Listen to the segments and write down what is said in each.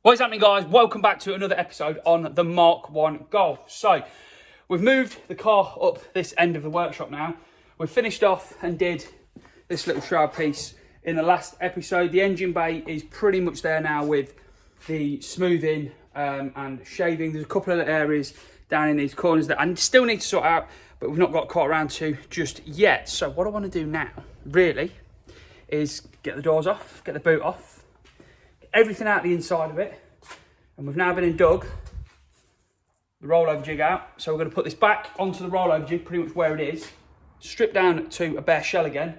What is happening, guys? Welcome back to another episode on the Mk1 Golf. So, we've moved the car up this end of the workshop now. We've finished off and did this little shroud piece in the last episode. The engine bay is pretty much there now with the smoothing and shaving. There's a couple of areas down in these corners that I still need to sort out, but we've not got caught around to just yet. So what I want to do now, really, is get the doors off, get the boot off, everything out the inside of it, and we've now been and dug the rollover jig out. So we're going to put this back onto the rollover jig, pretty much where it is, strip down to a bare shell again,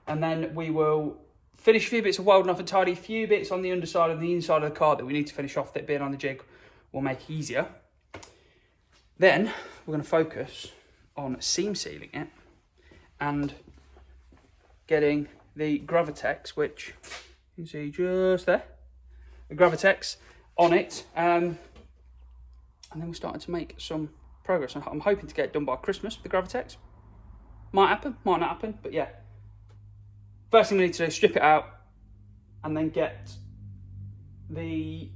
and then we will finish a few bits of welding off and tidy a few bits on the underside and the inside of the car that we need to finish off, that being on the jig will make easier. Then we're going to focus on seam sealing it and getting the Gravitex, which you can see just there, the Gravitex on it, and then we're starting to make some progress. I'm hoping to get it done by Christmas, the Gravitex. Might happen, might not happen, but yeah. First thing we need to do is strip it out and then get the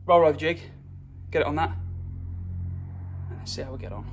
rollover jig, get it on that, and let's see how we get on.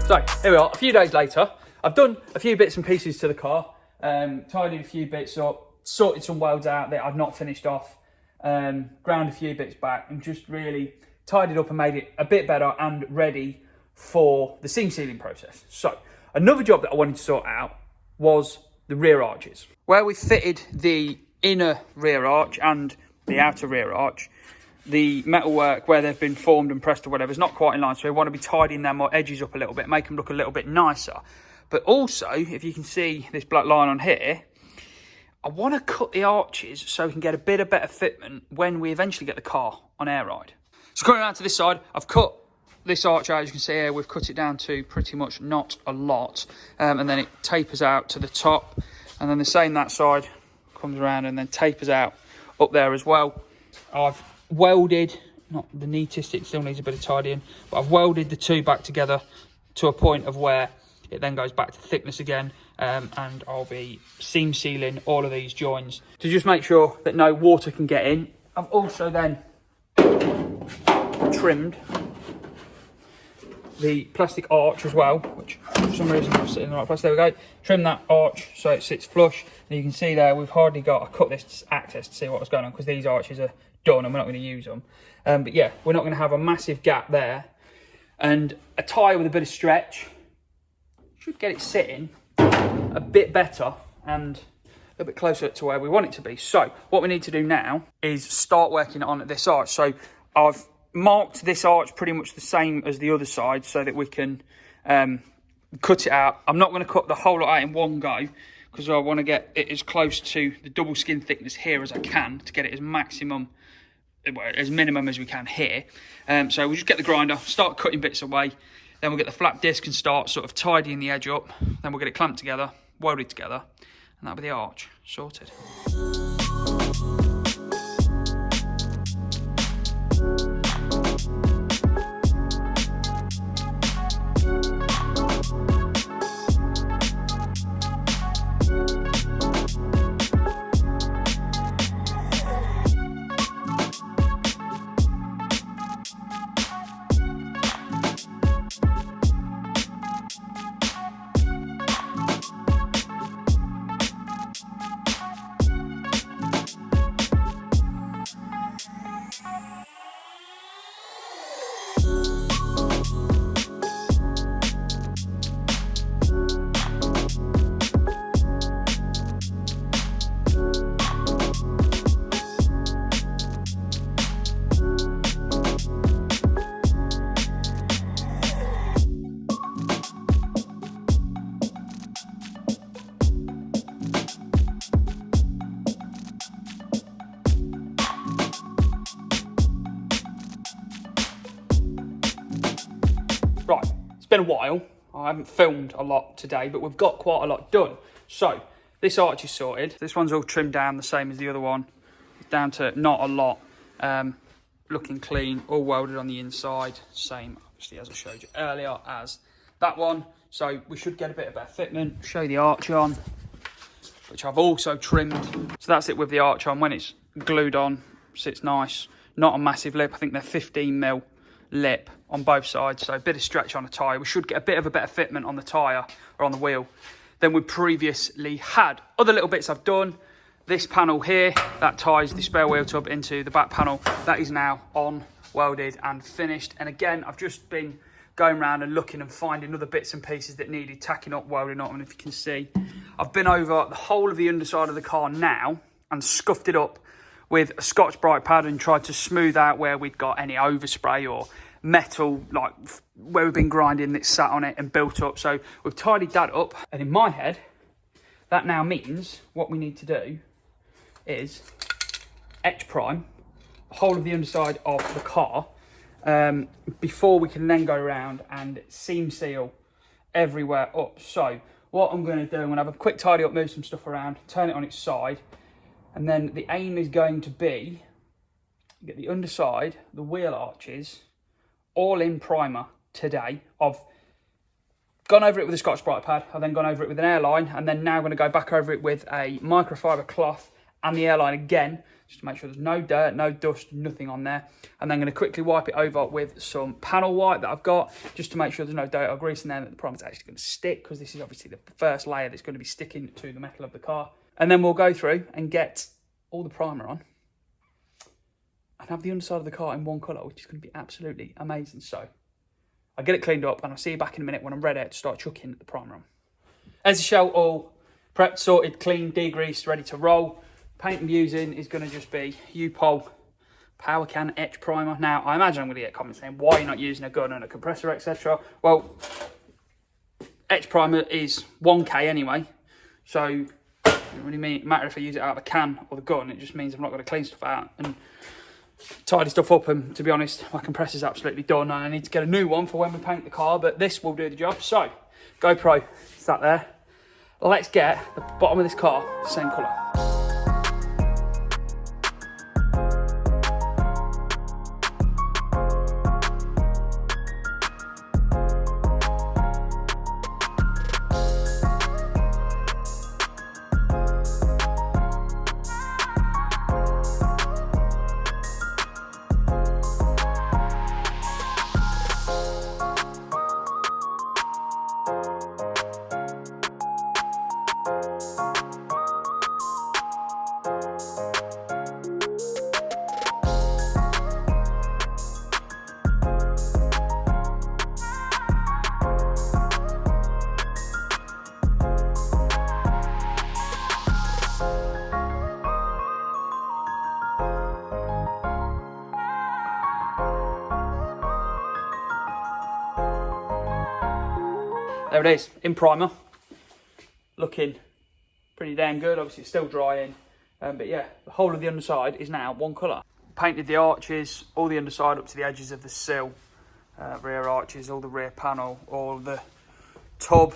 So here we are, a few days later. I've done a few bits and pieces to the car, tidied a few bits up, sorted some welds out that I'd not finished off, ground a few bits back, and just really tidied up and made it a bit better and ready for the seam sealing process. So another job that I wanted to sort out was the rear arches. Where we fitted the inner rear arch and the outer rear arch, the metalwork where they've been formed and pressed or whatever is not quite in line, so we want to be tidying them edges up a little bit, make them look a little bit nicer. But also, if you can see this black line on here, I want to cut the arches so we can get a bit of better fitment when we eventually get the car on air ride. So coming around to this side, I've cut this arch out. As you can see here, we've cut it down to pretty much not a lot, and then it tapers out to the top, and then the same that side comes around and then tapers out up there as well. I've welded, not the neatest, it still needs a bit of tidying, but I've welded the two back together to a point of where it then goes back to thickness again, and I'll be seam sealing all of these joins to just make sure that no water can get in. I've also then trimmed the plastic arch as well, which for some reason I'm sitting in the right place. There we go. Trim that arch so it sits flush, and you can see there we've hardly got, I cut this access to see what was going on because these arches are done and we're not going to use them, but yeah, we're not going to have a massive gap there, and a tyre with a bit of stretch should get it sitting a bit better and a little bit closer to where we want it to be. So what we need to do now is start working on this arch. So I've marked this arch pretty much the same as the other side so that we can cut it out. I'm not going to cut the whole lot out in one go because I want to get it as close to the double skin thickness here as I can to get it as minimum as we can here. So we'll just get the grinder, start cutting bits away, then we'll get the flat disc and start sort of tidying the edge up, then we'll get it clamped together, welded together, and that'll be the arch sorted. been a while. I haven't filmed a lot today, but we've got quite a lot done. So this arch is sorted. This one's all trimmed down the same as the other one. Down to not a lot. Looking clean, all welded on the inside. Same, obviously, as I showed you earlier as that one. So we should get a bit of better fitment. Show the arch on, which I've also trimmed. So that's it with the arch on. When it's glued on, sits nice. Not a massive lip. I think they're 15mm lip on both sides. So a bit of stretch on the tyre. We should get a bit of a better fitment on the tyre or on the wheel than we previously had. Other little bits I've done. This panel here, that ties the spare wheel tub into the back panel. That is now on, welded and finished. And again, I've just been going around and looking and finding other bits and pieces that needed tacking up, welding up. And if you can see, I've been over the whole of the underside of the car now and scuffed it up with a Scotch Brite pad and tried to smooth out where we'd got any overspray or metal, like where we've been grinding that sat on it and built up. So we've tidied that up. And in my head, that now means what we need to do is etch prime the whole of the underside of the car before we can then go around and seam seal everywhere up. So what I'm going to do, I'm going to have a quick tidy up, move some stuff around, turn it on its side, and then the aim is going to be get the underside, the wheel arches, all in primer today. I've gone over it with a Scotch Brite pad, I've then gone over it with an airline, and then now going to go back over it with a microfiber cloth and the airline again, just to make sure there's no dirt, no dust, nothing on there. And then I'm going to quickly wipe it over with some panel white that I've got, just to make sure there's no dirt or grease in there, that the primer's actually going to stick, because this is obviously the first layer that's going to be sticking to the metal of the car. And then we'll go through and get all the primer on and have the underside of the car in one colour, which is going to be absolutely amazing. So I'll get it cleaned up and I'll see you back in a minute when I'm ready to start chucking the primer on. As a shell, all prepped, sorted, clean, degreased, ready to roll. Paint I'm using is going to just be UPOL Power Can Etch Primer. Now, I imagine I'm going to get comments saying, why are you not using a gun and a compressor, etc.? Well, Etch Primer is 1K anyway, so it doesn't really matter if I use it out of a can or the gun. It just means I'm not going to clean stuff out and tidy stuff up. And to be honest, my compressor's absolutely done, and I need to get a new one for when we paint the car, but this will do the job. So, GoPro, is that there? Let's get the bottom of this car the same colour. There it is, in primer, looking pretty damn good. Obviously it's still drying, but yeah, the whole of the underside is now one colour. Painted the arches, all the underside up to the edges of the sill, rear arches, all the rear panel, all the tub,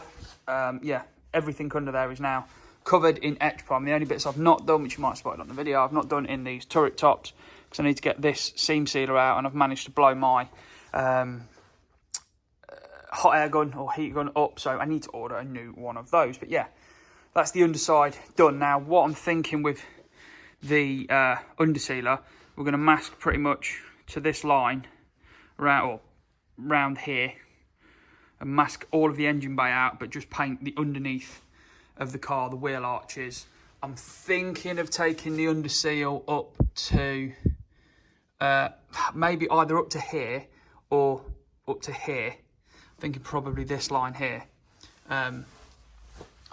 yeah, everything under there is now covered in etch prime. The only bits I've not done, which you might have spotted on the video, I've not done in these turret tops, because I need to get this seam sealer out, and I've managed to blow my hot air gun or heat gun up, so I need to order a new one of those. But yeah, that's the underside done. Now what I'm thinking with the undersealer, we're going to mask pretty much to this line round here and mask all of the engine bay out, but just paint the underneath of the car, the wheel arches. I'm thinking of taking the underseal up to maybe either up to here or up to here. Thinking probably this line here. I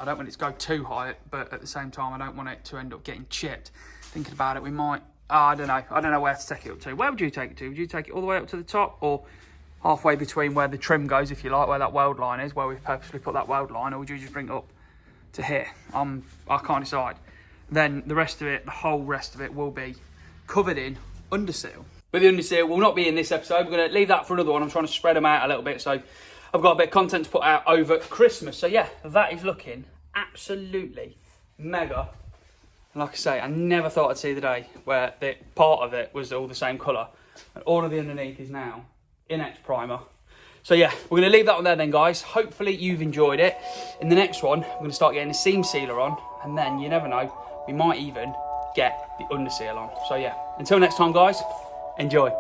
don't want it to go too high, but at the same time I don't want it to end up getting chipped. Thinking about it, we might, I don't know where to take it up to. Where would you take it to? Would you take it all the way up to the top, or halfway between where the trim goes, if you like, where that weld line is, where we've purposely put that weld line, or would you just bring it up to here? I can't decide. Then the rest of it, the whole rest of it will be covered in underseal. But the underseal will not be in this episode. We're going to leave that for another one. I'm trying to spread them out a little bit, so I've got a bit of content to put out over Christmas. So yeah, that is looking absolutely mega. And like I say, I never thought I'd see the day where the part of it was all the same colour. And all of the underneath is now in etch primer. So yeah, we're going to leave that one there then, guys. Hopefully you've enjoyed it. In the next one, we're going to start getting the seam sealer on. And then, you never know, we might even get the under seal on. So yeah, until next time, guys, enjoy.